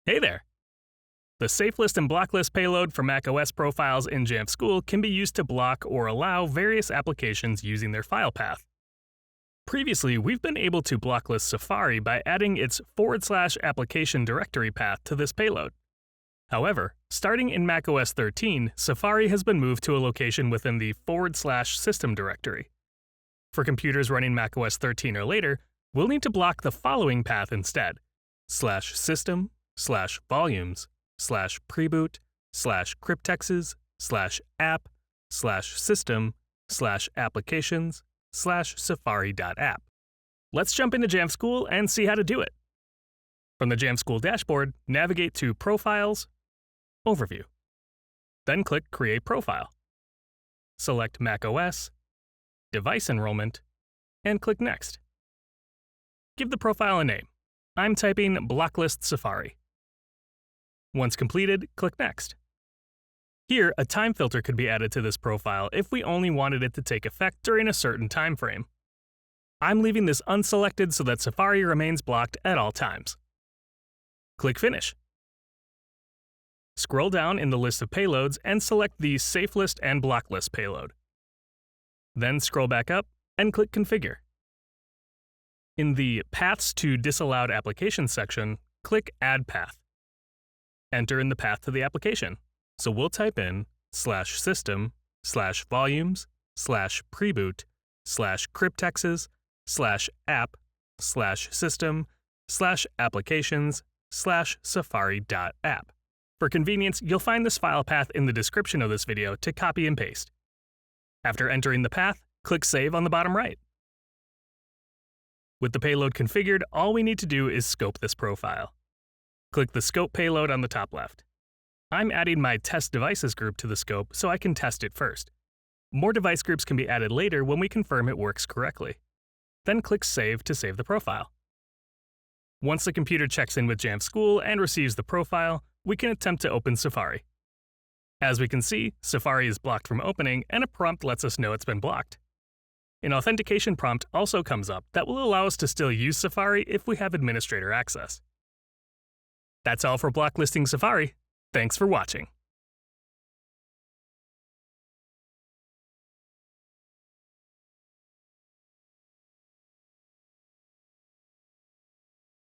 Hey there! The SafeList and Blocklist payload for macOS profiles in Jamf School can be used to block or allow various applications using their file path. Previously, we've been able to blocklist Safari by adding its /application directory path to this payload. However, starting in macOS 13, Safari has been moved to a location within the /system directory. For computers running macOS 13 or later, we'll need to block the following path instead: /system /volumes /preboot /cryptexes /app /system /applications /safari.app. Let's jump into Jamf School and see how to do it. From the Jamf School dashboard, navigate to Profiles, Overview. Then click Create Profile. Select macOS, Device Enrollment, and click Next. Give the profile a name. I'm typing Blocklist Safari. Once completed, click Next. Here, a time filter could be added to this profile if we only wanted it to take effect during a certain time frame. I'm leaving this unselected so that Safari remains blocked at all times. Click Finish. Scroll down in the list of payloads and select the SafeList and Blocklist payload. Then scroll back up and click Configure. In the Paths to Disallowed Applications section, click Add Path. Enter in the path to the application. So we'll type in /system /volumes /preboot /cryptexes /app /system /applications /safari.app. For convenience, you'll find this file path in the description of this video to copy and paste. After entering the path, click Save on the bottom right. With the payload configured, all we need to do is scope this profile. Click the Scope payload on the top left. I'm adding my Test Devices group to the scope so I can test it first. More device groups can be added later when we confirm it works correctly. Then click Save to save the profile. Once the computer checks in with Jamf School and receives the profile, we can attempt to open Safari. As we can see, Safari is blocked from opening and a prompt lets us know it's been blocked. An authentication prompt also comes up that will allow us to still use Safari if we have administrator access. That's all for blocklisting Safari. Thanks for watching.